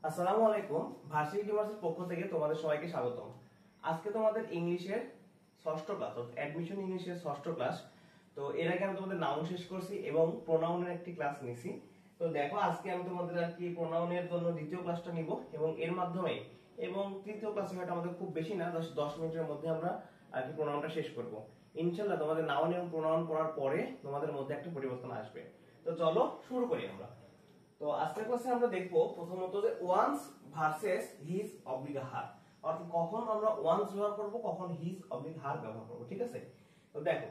আসসালামু আলাইকুম। ভার্সিটি ডিভার্সের পক্ষ থেকে তোমাদের সবাইকে স্বাগতম। আজকে তোমাদের ইংলিশের ষষ্ঠ ক্লাস, অ্যাডমিশন ইংলিশের ষষ্ঠ ক্লাস। তো এর আগে আমি তোমাদের নাউন শেষ করছি এবং প্রোনাউনের একটি ক্লাস নিছি। তো দেখো আজকে আমি তোমাদের আর কি প্রোনাউনের জন্য দ্বিতীয় ক্লাসটা নিব এবং এর মাধ্যমে এবং তৃতীয় ক্লাসে হয়তো আমাদের খুব বেশি না 10 মিনিটের মধ্যে আমরা আর কি প্রোনাউনটা শেষ করব। ইনশাআল্লাহ তোমাদের নাউন এবং প্রোনাউন পড়ার পরে তোমাদের মধ্যে একটা পরিবর্তন আসবে। তো চলো শুরু করি আমরা। তো আজকের ক্লাসে আমরা দেখব প্রথমত যে one's versus his oblique her, অর্থাৎ কখন আমরা ওয়ান্স ব্যবহার করব, কখন হিজ অবলিক হার ব্যবহার করব। ঠিক আছে? তো দেখো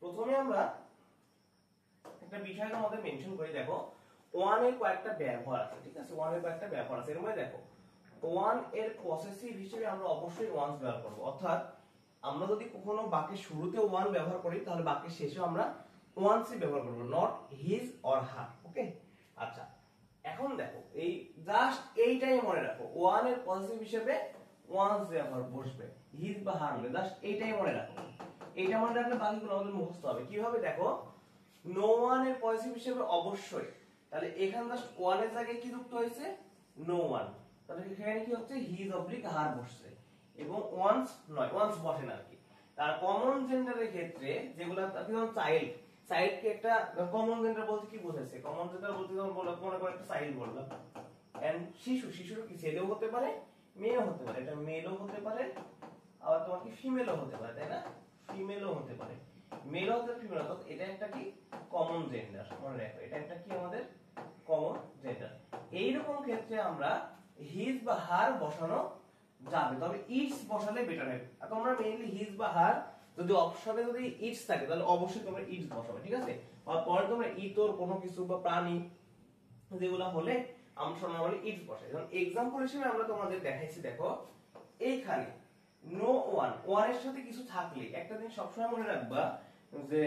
প্রথমে আমরা একটা বিষয় আমাদের মেনশন করি। দেখো ওয়ান এর কয়েকটা ব্যবহার আছে। ঠিক আছে, ওয়ান এর কয়েকটা ব্যবহার আছে। এর মধ্যে দেখো ওয়ান এর পসেসিভ হিসেবে আমরা অবশ্যই ওয়ান্স ব্যবহার করব, অর্থাৎ আমরা যদি কখনো বাক্যের শুরুতে ওয়ান ব্যবহার করি তাহলে বাক্যের শেষেও আমরা ওয়ান্সই ব্যবহার করব, নট হিজ অর হার। ওকে, আচ্ছা এখন দেখো এই জাস্ট এইটাই মনে রাখো, ওয়ান এর পজিটিভ হিসেবে ওয়ান্স ব্যবহার বসবে, হিজ বা হার নয়। জাস্ট এইটাই মনে রাখো। এইটা মনে রাখলে বাকিগুলো আমাদের মুখস্থ হবে। কিভাবে দেখো, নো ওয়ান এর পজিটিভ হিসেবে অবশ্যই, তাহলে এখানে জাস্ট ওয়ান এর জায়গায় কি যুক্ত হয়েছে, নো ওয়ান, তাহলে এখানে কি হচ্ছে, হিজ অবলিক হার বসছে এবং ওয়ান্স নয়, ওয়ান্স বসে না আর কি। তার কমন জেন্ডারের ক্ষেত্রে যেগুলো যেমন চাইল্ড, চাইল্ডকে একটা কমন জেন্ডার বলতে কি বোঝাচ্ছে, কমন জেন্ডার বলতে যেমন বললাম, মনে করো একটা চাইল্ড বললাম, এন্ড শিশু, শিশুর কি ছেলেও হতে পারে মেয়েও হতে পারে, এটা মেলও হতে পারে আবার তোমার কি ফিমেলও হতে পারে, তাই না? ফিমেলও হতে পারে, মেলও হতে পারে, ফিমেল, অর্থাৎ এটা একটা কি কমন জেন্ডার। মনে রাখো এটা একটা কি আমাদের কমন জেন্ডার। এইরকম ক্ষেত্রে আমরা হিজ বা হার বসানো যাবে, তবে ইটস বসালে বেটার হয়। আর তোমরা মেইনলি হিজ বা হার যদি অপশনে যদি ইটস থাকে তাহলে অবশ্যই তোমরা ইটস বসাবে। ঠিক আছে? আর পরে তোমরা ইতর কোনো কিছু বা প্রাণী যেগুলো হলে আমরা নরমালি ইটস বসাই। যেমন एग्जांपल হিসেবে আমরা তোমাদের দেখাইছি, দেখো এইখানে নো ওয়ান, ওয়ান এর সাথে কিছু থাকলে একটা জিনিস সবসময় মনে রাখবা যে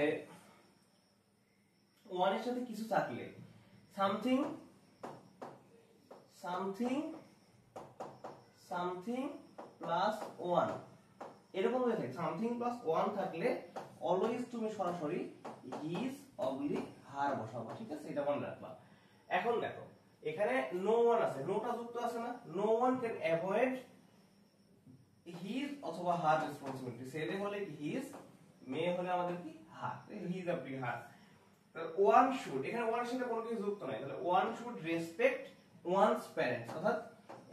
ওয়ান এর সাথে কিছু থাকলে something something something plus one, এরকম হয়ে থাকে। সামথিং প্লাস ওয়ান থাকলে অলওয়েজ তুমি সরাসরি হিজ অবলিক হার বসাবো। ঠিক আছে, এটা মনে রাখবা। এখন দেখো এখানে নো ওয়ান আছে, নোটা যুক্ত আছে না, no one can avoid his অথবা হার রেসপন্সিবিলিটি। ছেলে হলে কি হিজ, মেয়ে হলে আমাদের কি her, his oblique her. One should, এখানে ওয়ান সাথে কোনো কিছু যুক্ত নাই, তাহলে one should respect one's parents, অর্থাৎ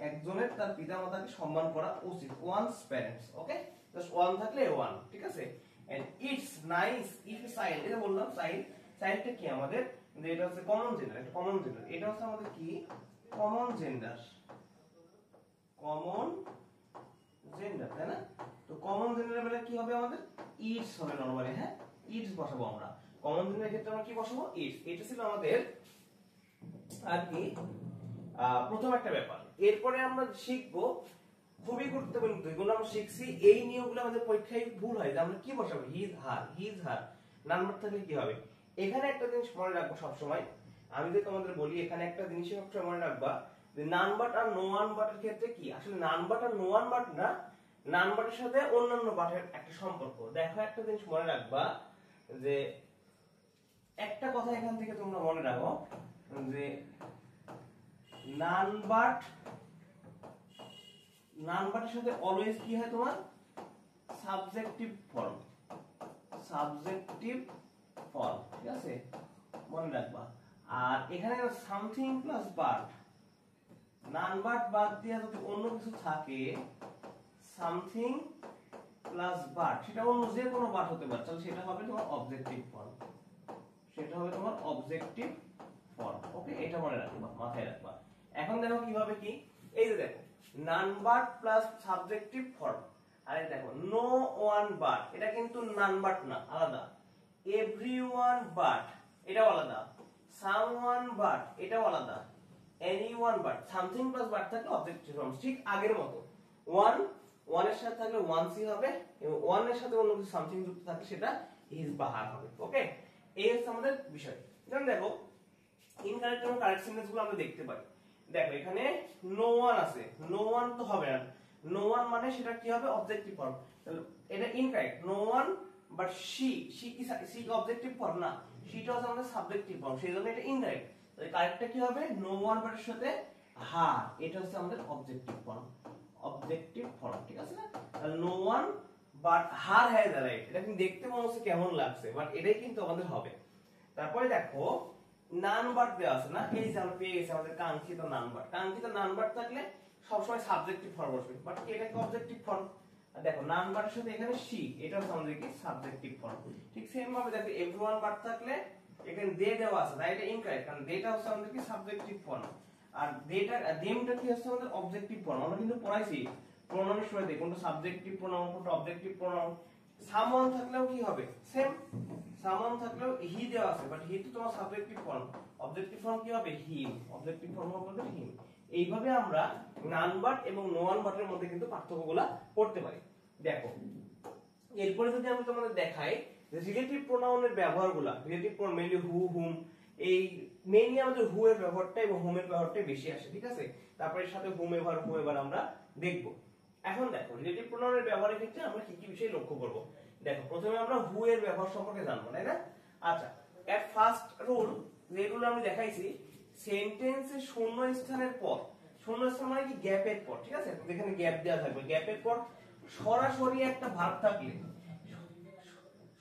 একজনের তার পিতামাতাকে সম্মান করা উচিত, one's parents. Okay, just one থাকলে ওয়ান। ঠিক আছে, and it's nice if child, এটা বললাম চাইল্ড, চাইল্ডটা কি আমাদের, এটা হচ্ছে কমন জেন্ডার, একটা কমন জেন্ডার, এটা হচ্ছে আমাদের কি কমন জেন্ডার, কমন জেন্ডার, তাই না? তো কমন জেন্ডারের বেলা কি হবে, আমাদের ইটস হবে নরমালি। হ্যাঁ, ইটস বসাবো আমরা কমন জেন্ডারের ক্ষেত্রে। আমরা কি বসাবো, ইটস। এটা ছিল আমাদের আর কি প্রথম একটা ব্যাপার। এরপরে আমরা শিখবো খুবই গুরুত্বপূর্ণ দুইগুলো আমরা শিখছি, এই নিয়মগুলো আমাদের পরীক্ষায় ভুল হয় যে আমরা কি বসাবো, his her, his her number থাকলে কি হবে। এখানে একটা জিনিস মনে রাখবো সব সময়, আমি যে তোমাদের বলি এখানে একটা জিনিস সবসময় মনে রাখবা যে নান বাট আর নো ওয়ান বাটের ক্ষেত্রে কি, আসলে নান বাট আর নো ওয়ান বাট না, নান বাটের সাথে অন্যান্য বাটের একটা সম্পর্ক। দেখো একটা জিনিস মনে রাখবা যে একটা কথা এখান থেকে তোমরা মনে রাখো যে নান বাটের সাথে অলওয়েজ কি হয়, তোমার সাবজেক্টিভ ফর্ম, সাবজেক্টিভ ফর্ম। ঠিক আছে, মনে রাখবা। আর এখানে something plus but, none but বাদ দিয়ে যদি অন্য কিছু থাকে, সামথিং প্লাস বাট, সেটা অন্য যে কোনো বাট হতে পারে, তাহলে সেটা হবে তোমার অবজেক্টিভ ফর্ম, সেটা হবে তোমার অবজেক্টিভ ফর্ম। ওকে, এটা মনে রাখবা, মাথায় রাখবা। এখন দেখো কিভাবে কি, এই যে দেখো none but plus subjective form, আরে দেখো নো ওয়ান বাট, এটা কিন্তু নান বাট না, আলাদা। এভরিওয়ান বাট, এটাও আলাদা। সামওয়ান বাট, এটাও আলাদা। Anyone but, something plus but থাকলে অবজেক্টিভ ফর্ম, ঠিক আগের মতো। ওয়ান, ওয়ান এর সাথে থাকলে ওয়ানসই হবে, এবং ওয়ান এর সাথে অন্য কিছু সামথিং যুক্ত থাকলে সেটা হিজ বা হার হবে। ওকে, এই হচ্ছে আমাদের বিষয়। যেমন দেখো ইনকারেক্ট এবং কারেক্ট সেন্টেন্স গুলো আমরা দেখতে পাই। দেখো এখানে নো ওয়ান আছে, নো ওয়ান তো হবে না, নো ওয়ান মানে সেটা কি হবে, অবজেক্টিভ ফর্ম, তাহলে এটা incorrect. No one but she, she কি, শি কি অবজেক্টিভ ফর্ম না, শিটা হচ্ছে আমাদের সাবজেক্টিভ ফর্ম, সেই জন্য এটা ইনকারেক্ট। তাহলে কারেক্টটা কি হবে, নো ওয়ান বাটের সাথে হার, এটা হচ্ছে আমাদের অবজেক্টিভ ফর্ম, অবজেক্টিভ ফর্ম, ঠিক আছে না? No one but her has arrived, এটা কিন্তু দেখতে মনে হচ্ছে কেমন লাগছে, বাট এটাই কিন্তু আমাদের হবে। তারপরে দেখো নান বাট দেওয়া আছে না, এই যে আমরা পেয়ে গেছি আমাদের কাঙ্ক্ষিত নান বাট। কাঙ্ক্ষিত নান বাট থাকলে সবসময় সাবজেক্টিভ ফর্ম বসবে, বাট এটা কি অবজেক্টিভ ফর্ম? দেখো নান বাটের সাথে এখানে সি, এটা হচ্ছে আমাদের কি সাবজেক্টিভ ফর্ম। ঠিক সেম ভাবে দেখো এভরিওয়ান বাট থাকলে এখানে দে দেওয়া আছে, তাই এটা ইনকারেক্ট, কারণ দেটা হচ্ছে আমাদের কি সাবজেক্টিভ ফর্ম, আর দেটা দেমটা কি হচ্ছে আমাদের অবজেক্টিভ ফর্ম। আমরা কিন্তু পড়াইছি প্রোনাউনের সময় দেখো কোনটা সাবজেক্টিভ প্রোনাউন কোনটা অবজেক্টিভ প্রোনাউন। সামওয়ান থাকলেও কি হবে সেম, সামওয়ান থাকলেও হি দেওয়া আছে, বাট হি তো তোমার সাবজেক্টিভ ফর্ম, অবজেক্টিভ ফর্ম কি হবে হিম, অবজেক্টিভ ফর্ম হবে হিম। এইভাবে আমরা নান বাট এবং নো ওয়ান বাটের মধ্যে কিন্তু পার্থক্যগুলো করতে পারি। দেখো এরপরে যদি আমি তোমাদের দেখাই যে রিলেটিভ প্রোনাউনের ব্যবহারগুলো, রিলেটিভ প্রোনাউন মেইনলি হু হুম, এই মেইনলি আমাদের হু এর ব্যবহারটা এবং হুম এর ব্যবহারটা বেশি আসে, ঠিক আছে? তারপরে এর সাথে হুম এবার আমরা দেখব। এখন দেখো রিলেটিভ প্রোনাউনের ব্যবহারের ক্ষেত্রে আমরা কি কি বিষয় লক্ষ্য করব। দেখো প্রথমে আমরা হু এর ব্যবহার সম্পর্কে জানবো, তাই না? আচ্ছা, এট ফার্স্ট রুল যেগুলো আমি দেখাইছি, সেন্টেন্সে শূন্য স্থানের পর, শূন্য স্থান মানে কি গ্যাপের পর, ঠিক আছে? যেখানে গ্যাপ দেওয়া থাকবে, গ্যাপের পর সরাসরি একটা ভার্ব থাকলে,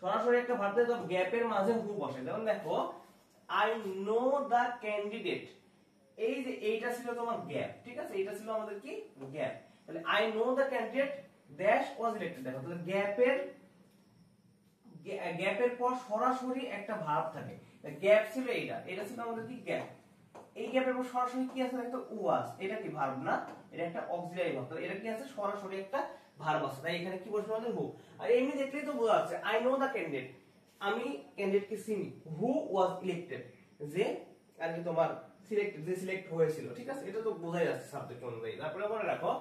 সরাসরি একটা ভার্ব থাকলে গ্যাপের মাঝে হু বসে। যেমন দেখো আই নো দা ক্যান্ডিডেট, এই যে এইটা ছিল তোমার গ্যাপ, ঠিক আছে? এটা ছিল আমাদের কি গ্যাপ। তাহলে I know the candidate dash was elected, দেখো তাহলে গ্যাপের পর সরাসরি একটা ভার্ব থাকে, গ্যাপ ছিল এইটা, এটা ছিল আমাদের কি গ্যাপ। এই গ্যাপের পর সরাসরি কি আছে দেখো ওয়াজ, এটা কি ভার্ব না, এটা একটা অক্সিলারি ভার্ব, তাহলে এটা কি আছে সরাসরি একটা ভার্ব আছে, তাই এখানে কি বসবে আমাদের হু। আর এমনি দেখলেই তো বোঝা যাচ্ছে আই নো দা ক্যান্ডিডেট, আমি ক্যান্ডিডেটকে চিনি, হু ওয়াজ ইলেক্টেড, যে আর কি তোমার সিলেক্টেড, যে সিলেক্ট হয়েছিল, ঠিক আছে? এটা তো বোঝাই যাচ্ছে সাবজেক্ট অনুযায়ী। তারপরে মনে রাখো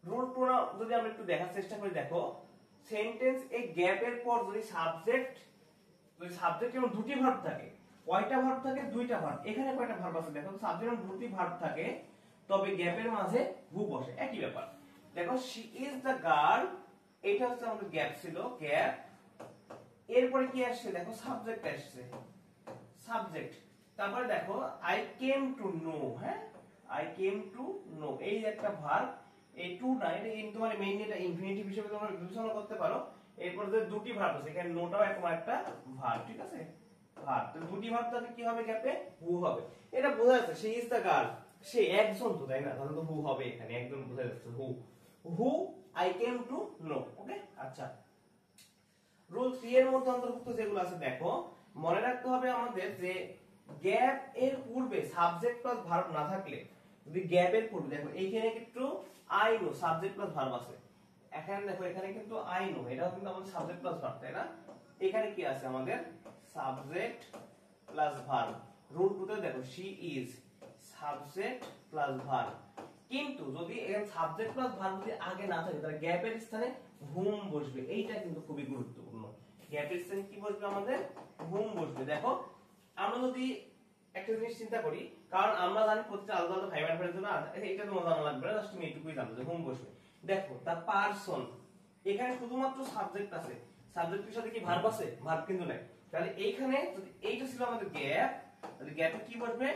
রুল প্রোনাউন যদি আমরা একটু দেখার চেষ্টা করি, দেখো সেন্টেন্স এই গ্যাপের পর যদি সাবজেক্ট এবং দুটি ভার্ব থাকে, কয়টা ভার্ব থাকে? দুইটা ভার্ব। এখানে কয়টা ভার্ব আছে দেখো, সাবজেক্ট এবং দুটি ভার্ব থাকে, তবে গ্যাপের মাঝে হু বসে, একই ব্যাপার। দেখো শি ইজ দ্য গার্ল, এটা হচ্ছে আমাদের গ্যাপ ছিল, গ্যাপ। এরপরে কি আসছে দেখো সাবজেক্ট আসছে, সাবজেক্ট। তারপরে দেখো আই কেম টু নো, হ্যাঁ আই কেম টু নো, এই যে একটা ভার্ব, এই টু না, এটা তোমার মেইনলি এটা ইনফিনিটিভ হিসেবে তোমরা বিবেচনা করতে পারো। এরপর যে দুটি ভার্ব আছে, এখানে নোটাও একবার একটা ভার্ব, ঠিক আছে? ভার্ব, তো দুটি ভার্ব তাহলে কি হবে গ্যাপে হু হবে। এটা বোঝা যাচ্ছে শি ইজ দ্য গার্ল, সে একজন তো, তাই না? তাহলে তো হু হবে, এখানে একদম বোঝা যাচ্ছে who, who I came to know. Okay, আচ্ছা রুল 3 এর মধ্যে অন্তর্ভুক্ত যেগুলো আছে দেখো, মনে রাখতে হবে আমাদের যে গ্যাপ এর পূর্বে সাবজেক্ট প্লাস ভার্ব না থাকলে, যদি গ্যাপের পূর্বে দেখো এইখানে কিন্তু I know subject plus verb আছে, এখানে দেখো এখানে কিন্তু আই নো, এটাও কিন্তু আমাদের সাবজেক্ট প্লাস ভার্ব, তাই না? এখানে কি আছে আমাদের সাবজেক্ট প্লাস ভার্ব। রুল 2 তে দেখো she is subject plus verb, কিন্তু যদি এখানে সাবজেক্ট প্লাস ভার্ব যদি আগে না থাকে তাহলে গ্যাপের স্থানে হুম বসবে, এইটা কিন্তু খুবই গুরুত্বপূর্ণ। গ্যাপের স্থানে কি বসবে আমাদের হুম বসবে। দেখো আমরা যদি একটা জিনিস চিন্তা করি, কারণ আমরা জানি প্রত্যেকটা আলাদা আলাদা ফাইভ এর জন্য এটা তোমার জানা লাগবে না, জাস্ট তুমি এইটুকুই জানো যে হুম বসবে। দেখো তার পারসন, এখানে শুধুমাত্র সাবজেক্ট আছে, সাবজেক্টের সাথে কি ভার্ব আছে? ভার্ব কিন্তু নাই। তাহলে এইখানে যদি এইটা ছিল আমাদের গ্যাপ, তাহলে গ্যাপে কি বসবে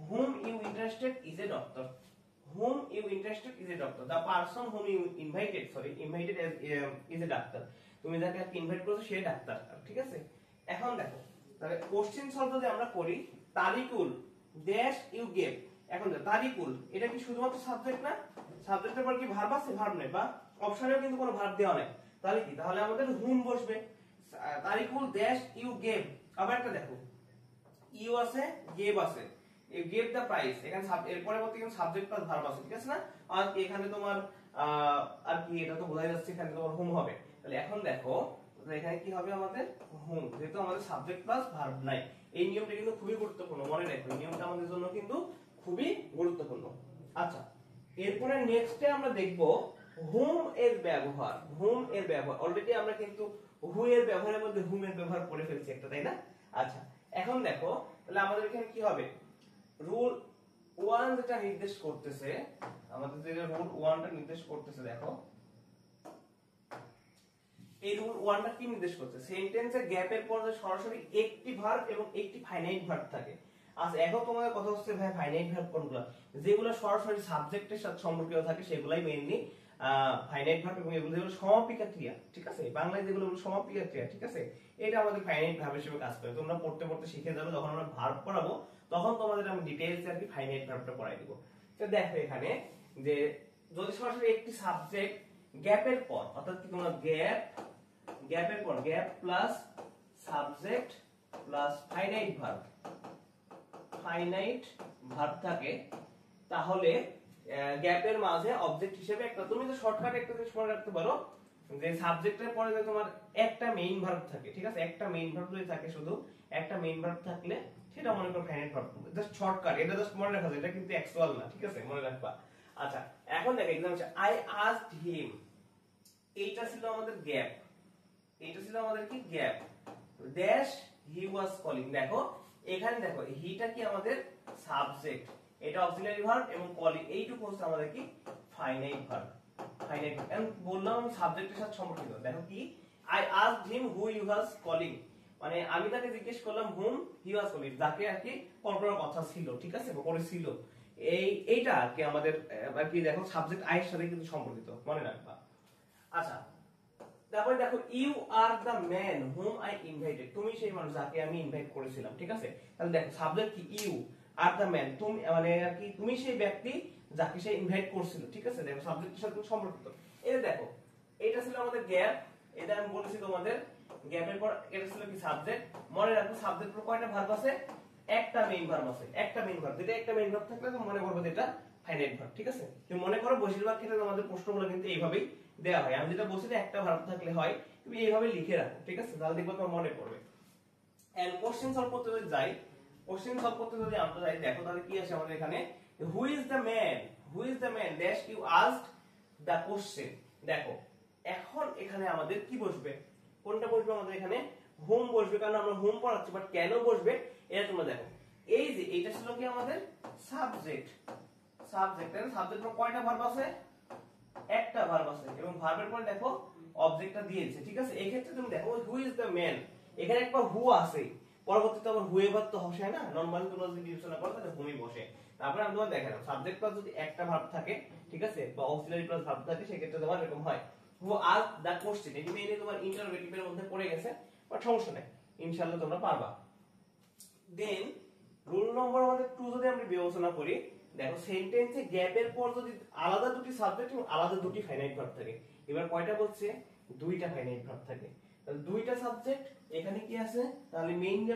whom you interested is a doctor, whom you interested is a doctor, the person whom you invited as is a doctor, তুমি যাকে ইনভাইট করেছো সে ডাক্তার, ঠিক আছে? এখন দেখো তাহলে কোশ্চেন সলভ যদি আমরা করি, তারিকুল ড্যাশ ইউ গেভ, এখন তারিকুল এটা কি শুধুমাত্র সাবজেক্ট না? সাবজেক্টের পর কি ভার্ব আছে? ভার্ব নেই, বা অপশনেও কিন্তু কোনো ভার্ব দেওয়া নাই, তাহলে কি? তাহলে আমাদের হুম বসবে। তারিকুল ড্যাশ ইউ গেভ, আবার একটা দেখো ইউ আছে গেভ আছে, ইউ গেভ দা প্রাইস, এখানে এর পরবর্তী কিন্তু সাবজেক্ট প্লাস ভার্ব আছে, ঠিক আছে না? আর এখানে তোমার আর কি এটা তো বোঝাই যাচ্ছে এখানে তোমার হুম হবে। তাহলে এখন দেখো এখানে কি হবে আমাদের হুম, যেহেতু আমাদের সাবজেক্ট প্লাস ভার্ব নাই। এই নিয়মটা কিন্তু খুবই গুরুত্বপূর্ণ, মনে রাখো এই নিয়মটা আমাদের জন্য কিন্তু খুবই গুরুত্বপূর্ণ। আচ্ছা এরপরে নেক্সটে আমরা দেখব হুম এর ব্যবহার। হুম এর ব্যবহার অলরেডি আমরা কিন্তু হু এর ব্যবহারের মধ্যে হুম এর ব্যবহার করে ফেলছি একটা, তাই না? আচ্ছা এখন দেখো তাহলে আমাদের এখানে কি হবে, রুল 1 যেটা নির্দেশ করতেছে, আমাদের যে রুল 1 টা নির্দেশ করতেছে, দেখো এই রুল 1 টা কি নির্দেশ করছে? সেন্টেন্সের গ্যাপের পর যে সরাসরি একটি ভার্ব এবং একটি ফাইনাইট ভার্ব থাকে, আচ্ছা এখন তোমাদের কথা হচ্ছে ভাই ফাইনাইট ভার্ব কোনগুলো, যেগুলো সরাসরি সাবজেক্টের সাথে সম্পর্কিত থাকে সেগুলাই মেইনলি ফাইনাইট ভার্ব, এবং এগুলো যেগুলো সমাপিকা ক্রিয়া, ঠিক আছে, বাংলায় যেগুলো সমাপিকা ক্রিয়া, ঠিক আছে, এটা আমাদের ফাইনাইট ভার্ব হিসেবে কাজ করে। তোমরা পড়তে পড়তে শিখে যাবে, যখন আমরা ভার্ব পড়াবো তখন তোমাদের আমি ডিটেইলস আর কি ফাইনাইট ভার্বটা পড়াই দিব। তো দেখো এখানে যে যদি সরাসরি একটি সাবজেক্ট গ্যাপের পর, অর্থাৎ কি তোমরা গ্যাপের পর gap plus subject plus finite verb থাকে, তাহলে গ্যাপের মাঝে অবজেক্ট হিসেবে একটা, তুমি তো শর্টকাট একটা জিনিস মনে রাখতে পারো যে সাবজেক্টের পরে যে তোমার একটা মেইন ভার্ব থাকে, ঠিক আছে, একটা মেইন ভার্ব যদি থাকে, শুধু একটা মেইন ভার্ব থাকলে সেটা মনে করো ফাইনাইট ভার্ব। জাস্ট শর্টকাট, এটা জাস্ট মনে রাখা যায়, এটা কিন্তু অ্যাকচুয়াল না, ঠিক আছে, মনে রাখবা। আচ্ছা এখন দেখো एग्जांपल হচ্ছে আই আস্কড হিম, এইটা ছিল আমাদের গ্যাপ, এটা ছিল আমাদের কি gap, dash he was calling. দেখো এখানে দেখো হিটা কি আমাদের সাবজেক্ট, এটা অক্সিলারি ভার্ব, এবং কলিং এইটুকু হচ্ছে আমাদের কি ফাইনাইট ভার্ব। আমি বললাম সাবজেক্টের সাথে সম্পর্কিত। দেখো কি I asked him who he was calling, মানে আমি তাকে জিজ্ঞেস করলাম হুম হি ওয়াজ কলিং, যাকে আর কি কল করার কথা ছিল, ঠিক আছে, বা করেছিল। এইটা আর কি আমাদের আর কি দেখো সাবজেক্ট আই এর সাথে কিন্তু সম্পর্কিত, মনে রাখবা। আচ্ছা তারপরে দেখো you are the man whom I invited, তুমি সেই মানুষ যাকে আমি ইনভাইট করেছিলাম, ঠিক আছে। তাহলে দেখো সাবজেক্ট কি ইউ আর দ্য ম্যান, তুমি মানে আর কি তুমি সেই ব্যক্তি যাকে সে ইনভাইট করছিল, ঠিক আছে, দেখো সাবজেক্টের সাথে সম্পর্কিত। এই দেখো এটা ছিল আমাদের গ্যাপ, এটা আমি বলেছি তোমাদের গ্যাপের পর এটা ছিল কি সাবজেক্ট। মনে রাখো সাবজেক্টের পর কয়টা ভার্ব আছে, একটা মেইন ভার্ব আছে, একটা মেইন ভার্ব, যেটা একটা মেইন ভার্ব থাকলে তো মনে করবে যে এটা ফাইনাইট ভার্ব, ঠিক আছে। তুমি মনে করো বেশিরভাগ ক্ষেত্রে আমাদের প্রশ্নগুলো কিন্তু এইভাবেই দেয়া হয়, আমি যেটা বলছি যে একটা ভার্ব থাকলে হয়, তুমি এইভাবে লিখে রাখো, ঠিক আছে, তাহলে দেখবে তোমার মনে পড়বে। এন্ড কোশ্চেন সলভ করতে যদি যাই, কোশ্চেন সলভ করতে যদি আমরা যাই, দেখো তাহলে কি আসে আমাদের এখানে, who is the man dash you asked the question. দেখো এখন এখানে আমাদের কি বসবে, কোনটা বসবে আমাদের এখানে, হুম বসবে, কারণ আমরা হুম পড়াচ্ছি, বাট কেন বসবে এটা তোমরা দেখো। এই যে এটা ছিল কি আমাদের সাবজেক্ট, সাবজেক্টের কয়টা ভার্ব আছে, একটা ভার্ব আছে, এবং ভার্বের পরে দেখো অবজেক্টটা দিয়েছে, ঠিক আছে। এই ক্ষেত্রে তুমি দেখো হু ইজ দ্য ম্যান, এখানে একটা হু আছে, পরবর্তীতে আবার হুয়েভার তো বসে না, নরমালি তোমরা যদি বিবেচনা করো তাহলে হুমই বসে। তারপরে আমি তোমার দেখালাম সাবজেক্ট প্লাস যদি একটা ভার্ব থাকে, ঠিক আছে, বা অক্সিলারি প্লাস ভার্ব থাকে, সেই ক্ষেত্রে তোমার এরকম হয় হু আস্কড দ্য কোশ্চেন। এটি মেইনলি তোমার ইন্টারোগেটিভের মধ্যে পড়ে গেছে, বাট সমস্যা নেই, ইনশাআল্লাহ তোমরা পারবা। দেন রুল নম্বর আমাদের 2 যদি আমরা বিবেচনা করি, দেখো সেন্টেন্সে গ্যাপের পর যদি আলাদা দুটি সাবজেক্ট এবং আলাদা দুটি ফাইনাইট ভার্ব থাকে, এবার কয়টা বলছে, দুইটা ফাইনাইট ভার্ব থাকে, তাহলে দুইটা সাবজেক্ট এখানে কি আছে, তাহলে মেইনলি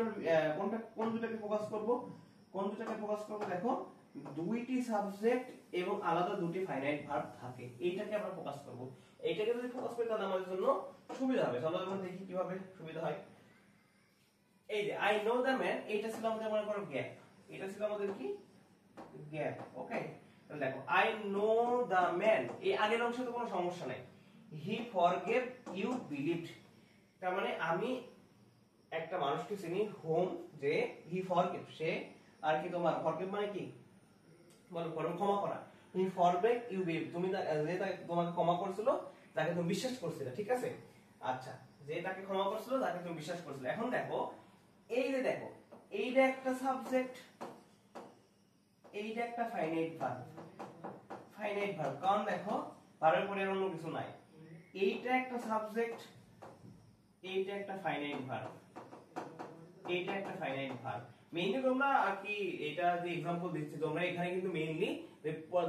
আমরা কোন দুটাকে ফোকাস করব, দেখো দুইটি সাবজেক্ট এবং আলাদা দুটি ফাইনাইট ভার্ব থাকে, এইটাকে আমরা ফোকাস করব। এইটাকে যদি ফোকাস করি তাহলে আমাদের জন্য সুবিধা হবে। চলো আমরা দেখি কিভাবে সুবিধা হয়। এই যে আই নো দ্য ম্যান, এটা ছিল আমাদের মনে করো গ্যাপ, এটা ছিল আমাদের কি গ্যাপ, ওকে। তাহলে দেখো আই নো দ্য ম্যান, এই আগের অংশে তো কোনো সমস্যা নাই, হি ফরগেভ ইউ বিলিভড, তার মানে আমি একটা মানুষকে চিনি হোম, যে হি ফরগেভ, সে আর কি তোমার ফরগেভ মানে কি বলো, ক্ষমা করা, হি ফরগেভ ইউ বিলিভ, তুমি যে তাকে তোমাকে ক্ষমা করেছিল, তাকে তুমি বিশ্বাস করছিলে, ঠিক আছে। আচ্ছা যে তাকে ক্ষমা করেছিল তাকে তুমি বিশ্বাস করেছিলে। এখন দেখো এই যে দেখো এইটা একটা সাবজেক্ট, এইটা একটা ফাইনাইট ভার্ব, কারণ দেখো ভার্বের পরে অন্য কিছু নাই, এইটা একটা সাবজেক্ট, এইটা একটা ফাইনাইট ভার্ব, মেইনলি তোমরা আর কি এটা যে एग्जांपल দিচ্ছি তোমরা এখানে কিন্তু মেইনলি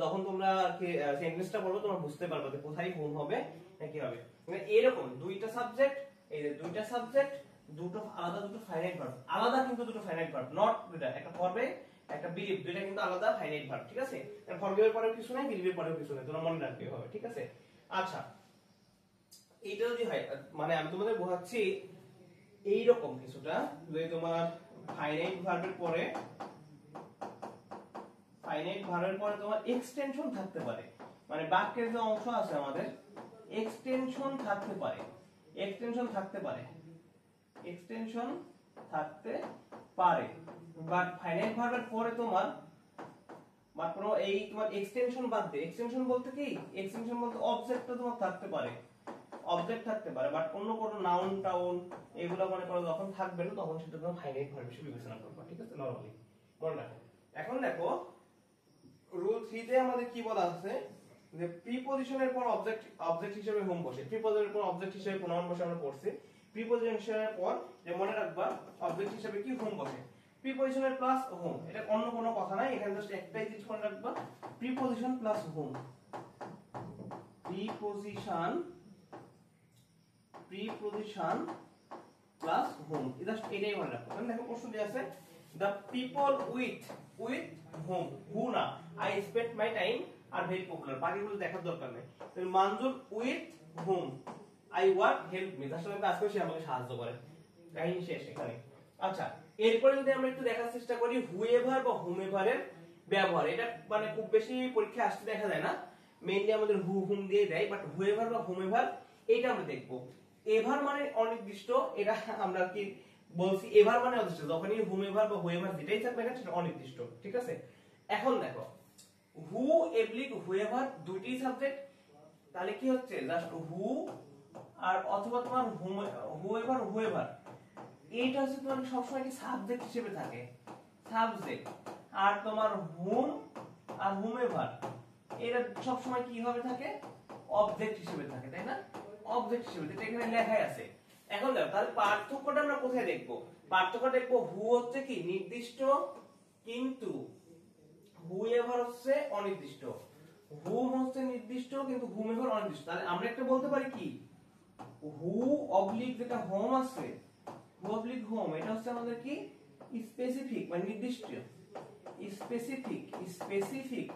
যখন তোমরা আর কি সেন্টেন্সটা পড়বে তোমরা বুঝতে পারবে যে কোথায় হোম হবে না কি হবে। মানে এরকম দুইটা সাবজেক্ট, এই যে দুইটা সাবজেক্ট, দুটো আলাদা দুটো ফাইনাইট ভার্ব, আলাদা কিন্তু দুটো ফাইনাইট ভার্ব, নট দুটো, একটা ফরবে একটা বিলিভ, দুইটা কিন্তু আলাদা ফাইনাইট ভার্ব, ঠিক আছে। ফরগিভের পরেও কিছু নাই, বিলিভের পরেও কিছু নাই, তোমরা মনে রাখতে হবে, ঠিক আছে। আচ্ছা এইটা যদি হয়, মানে আমি তোমাদের বোঝাচ্ছি এইরকম কিছুটা, যদি তোমার ফাইনাইট ভার্বের পরে তোমার এক্সটেনশন থাকতে পারে, মানে বাক্যের যে অংশ আছে আমাদের এক্সটেনশন থাকতে পারে, বাট ফাইনাইট ভার্বের পরে তোমার মাত্র এই তোমার এক্সটেনশন বাদ দিয়ে, এক্সটেনশন বলতে কি, এক্সটেনশন বলতে অবজেক্টটা তোমার থাকতে পারে, বাট অন্য কোনো নাউন টাউন এগুলো মনে করো যখন থাকবে না তখন সেটা তোমার ফাইনাইট ভার্ব হিসেবে বিবেচনা করবে, ঠিক আছে, নরমালি মনে রাখো। এখন দেখো রুল 3 তে আমাদের কি বলা আছে যে প্রিপজিশনের পর অবজেক্ট হিসেবে হোম বসে, প্রিপজিশনের পর অবজেক্ট হিসেবে প্রোনাউন বসে আমরা পড়ছি। প্রিপজিশনের পর যে মনে রাখবা অবজেক্ট হিসেবে কি হোম বসে, প্রিপজিশনের প্লাস হোম, এটা অন্য কোনো কথা নাই, এখানে জাস্ট একটাই জিনিস মনে রাখবা, preposition plus home, preposition plus home, just এটাই মনে রাখো। তাহলে দেখো প্রশ্ন দেয়া আছে the people with whom, who না I spent my time are very popular, বাকিগুলো দেখার দরকার নেই। তাহলে মঞ্জুর with whom I work help me, তার সঙ্গে কাজ করে সে আমাকে সাহায্য করে, কাহিনী শেষ এখানে। আচ্ছা এরপরে যদি আমরা একটু দেখার চেষ্টা করি whoever বা whomever এর ব্যবহার, এটা মানে খুব বেশি পরীক্ষায় আসতে দেখা যায় না, মেইনলি আমাদের who whom দিয়ে দেয়, বাট whoever বা whomever এটা আমরা দেখব। এভার মানে অনির্দিষ্ট, এটা আমরা কি বলছি, এভার মানে অনির্দিষ্ট, যখনই whomever বা whoever যেটাই থাকবে না সেটা অনির্দিষ্ট, ঠিক আছে। এখন দেখো who এবলিক whoever দুইটাই সাবজেক্ট, তাহলে কি হচ্ছে জাস্ট who আর অথবা তোমার whoever এইটা হচ্ছে তোমার সবসময় কি সাবজেক্ট হিসেবে থাকে, সাবজেক্ট, আর তোমার whom আর whomever এটা সবসময় কি ভাবে থাকে, অবজেক্ট হিসেবে থাকে, তাই না, অবজেক্ট হিসেবে, এটা এখানে লেখাই আছে। এখন দেখো তাহলে পার্থক্যটা আমরা কোথায় দেখব, পার্থক্য দেখবো who হচ্ছে কি নির্দিষ্ট কিন্তু whoever হচ্ছে অনির্দিষ্ট, whom হচ্ছে নির্দিষ্ট কিন্তু whomever অনির্দিষ্ট। তাহলে আমরা একটা বলতে পারি কি who অবলিক যেটা হোম আছে, who অবলিক হোম এটা হচ্ছে আমাদের কি স্পেসিফিক মানে নির্দিষ্ট, স্পেসিফিক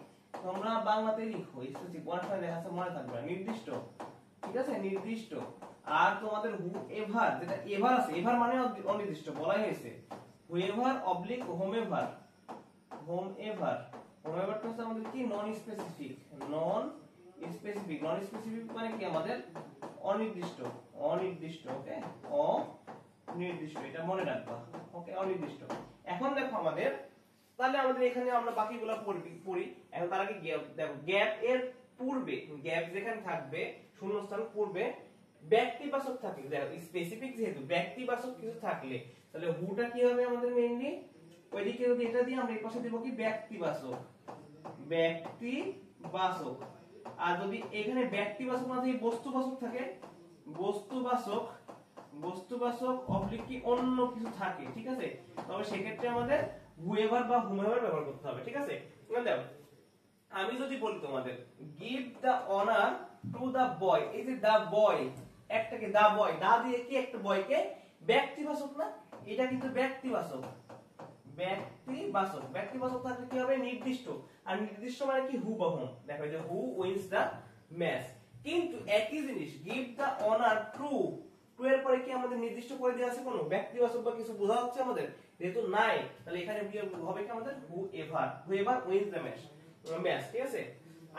তোমরা বাংলাতে লিখো স্পেসিফিক, পড়াশোনায় লেখা আছে মনে থাকবে নির্দিষ্ট, ঠিক আছে, নির্দিষ্ট। আর তোমাদের whoever যেটা এভার আছে, এভার মানে অনির্দিষ্ট বলাই হয়েছে, whoever অবলিক whomever টা হচ্ছে আমাদের কি নন স্পেসিফিক মানে কি আমাদের অনির্দিষ্ট, ওকে, অনির্দিষ্ট, এটা মনে রাখবা, ওকে, অনির্দিষ্ট। এখন দেখো আমাদের তাহলে আমাদের এখানে আমরা বাকিগুলো পড়ি। এখন তার আগে দেখো গ্যাপ এর পূর্বে, গ্যাপ যেখানে থাকবে শূন্যস্থান পূর্বে ব্যক্তিবাচক থাকলে, দেখো স্পেসিফিক যেহেতু ব্যক্তিবাচক কিছু থাকলে তাহলে হুটা কি হবে আমাদের মেইনলি ওইদিকে যদি এটা দিয়ে আমরা এই পাশে দেব কি ব্যক্তিবাচক, আর যদি এখানে ব্যক্তিবাচক না থাকে বস্তুবাচক থাকে, বস্তুবাচক অবলিক কি অন্য কিছু থাকে, ঠিক আছে, তবে সেক্ষেত্রে আমাদের whoever বা whomever ব্যবহার করতে হবে, ঠিক আছে। দেখো আমি যদি বলি তোমাদের give the honor to the boy, এই যে the boy একটাকে the boy দা দিয়ে কি একটা বয়কে ব্যক্তিবাচক না, এটা কিন্তু ব্যক্তিবাচক থাকলে কি হবে নির্দিষ্ট, আর নির্দিষ্ট মানে কি হু বা হোম, দেখো এই যে হু উইন্স দা ম্যাচ, কিন্তু একই জিনিস গিভ দা অনার টু এর পরে কি আমাদের নির্দিষ্ট করে দেওয়া আছে কোনো ব্যক্তিবাচক বা কিছু বোঝা যাচ্ছে আমাদের, যেহেতু নাই তাহলে এখানে হবে কি আমাদের whoever উইন্স দা ম্যাচ, ঠিক আছে।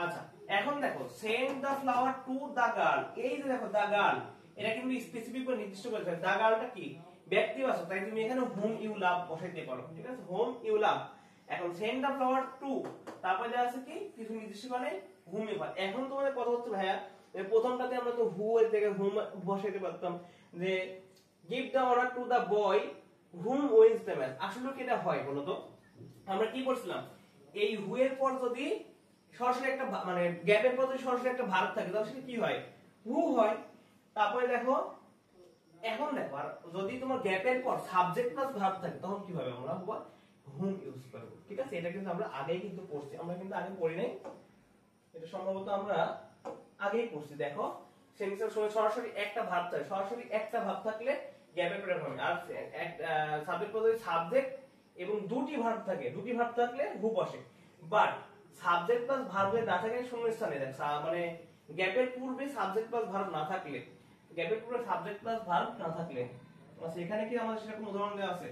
আচ্ছা এখন দেখো send the flower to the girl, এই যে দেখো দা গার্ল এটা কিন্তু স্পেসিফিক বা নির্দিষ্ট করে দেয়, দা গার্লটা কি ব্যক্তিবাচক, তাই তুমি এখানে whom you love বসাইতে পারো, ঠিক আছে, whom you love। এখন সেন্ড দা ফ্লাওয়ার টু তারপরে যা আছে কি কিছু নির্দিষ্ট করে whomever। এখন তোমাদের কথা হচ্ছে ভাইয়া প্রথমটাতে আমরা তো who এর জায়গায় whom বসাইতে পারতাম, যে give the order to the boy whom wins the match, আসলে কি এটা হয় বলো তো, আমরা কি করছিলাম এই who এর পর যদি সরাসরি একটা মানে গ্যাপের পর যদি সরাসরি একটা ভার্ব থাকে তাহলে সেটা কি হয় who হয়। তারপরে দেখো এখন দেখো আর যদি তোমার গ্যাপের পর সাবজেক্ট প্লাস ভার্ব থাকে তখন কি হবে আমরা whom ইউজ করব, ঠিক আছে, এটা কিন্তু আমরা আগেই কিন্তু পড়ছি, আমরা কিন্তু আগে পড়ি নাই, এটা সম্ভবত আমরা আগেই পড়ছি। দেখো সেন্টেন্সের সময় সরাসরি একটা ভার্ব থাকে, সরাসরি একটা ভার্ব থাকলে গ্যাপের পরে হবে, আর সাবজেক্ট পদে সাবজেক্ট এবং দুটি ভার্ব থাকে, দুটি ভার্ব থাকলে হু বসে, বাট সাবজেক্ট প্লাস ভার্বে না থাকলে শূন্যস্থানে দেখ মানে গ্যাপের পূর্বে সাবজেক্ট প্লাস ভার্ব না থাকলে, গ্যাপের পূর্বে সাবজেক্ট প্লাস ভার্ব না থাকলে, সেখানে কি আমাদের সেরকম উদাহরণ দেওয়া আছে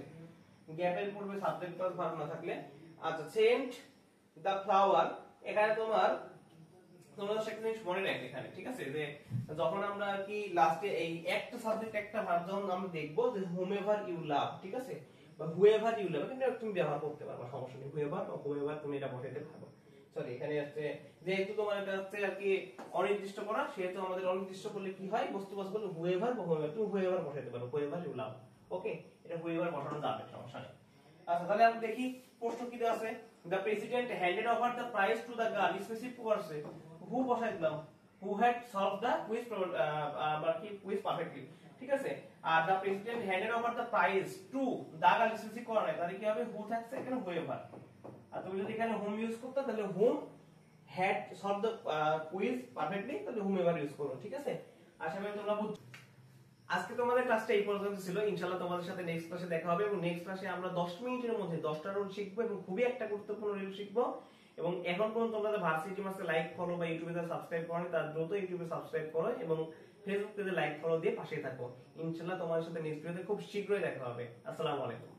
গ্যাপের পূর্বে সাবজেক্ট প্লাস ভার্ব না থাকলে। আচ্ছা সেন্ট দা ফ্লাওয়ার, এখানে তোমরা সেটা জিনিস মনে রাখবে এখানে, ঠিক আছে, যে যখন আমরা কি লাস্টে এই একটা সাবজেক্ট একটা ভার্ব যখন আমরা দেখবো যে whomever you love, ঠিক আছে, বা whoever you love কিন্তু তুমি ব্যবহার করতে পারবে, সমস্যা নেই, whoever বা whoever তুমি এটা বসাইতে পারবে। সরি এখানে আছে যেহেতু তোমার এটা হচ্ছে আর কি অনির্দিষ্ট করা, সেহেতু আমাদের অনির্দিষ্ট করলে কি হয় বস্তুবাচক বলে whoever বা whoever, তুমি whoever বসাইতে পারো, whoever you love, ওকে, এটা whoever বসানো যাবে, সমস্যা নেই। আচ্ছা তাহলে আমরা দেখি প্রশ্ন কি দেওয়া আছে। The president handed over the prize to the girl specific করছে, হু বসাই দিলাম, who had solve the quiz কি কুইজ পারফেক্টলি, ঠিক আছে। Are the president handed over the prize to the girl specific করা নাই, তাহলে কি হবে, হু থাকছে এখানে হুএভার। আর তুমি যদি এখানে হুম ইউজ করতে তাহলে whom had solve the quiz perfectly, তাহলে হুমেভার ইউজ করো, ঠিক আছে। আশা করি তোমরা বুঝছো। আজকে তোমাদের ক্লাসটা এই পর্যন্ত ছিল। ইনশাআল্লাহ তোমাদের সাথে নেক্সট ক্লাসে দেখা হবে, এবং নেক্সট ক্লাসে আমরা 10 মিনিটের মধ্যে 10টা রুল শিখবো এবং খুবই একটা গুরুত্বপূর্ণ রুল শিখবো। এবং এখন পর্যন্ত তোমরা ভার্সিটি মাসে লাইক ফলো বা ইউটিউবে সাবস্ক্রাইব করো তার দ্রুত ইউটিউবে সাবস্ক্রাইব করো এবং ফেসবুক পেজে লাইক ফলো দিয়ে পাশে থাকো। ইনশাআল্লাহ তোমাদের সাথে নেক্সট ভিডিওতে খুব শীঘ্রই দেখা হবে। আসসালামু আলাইকুম।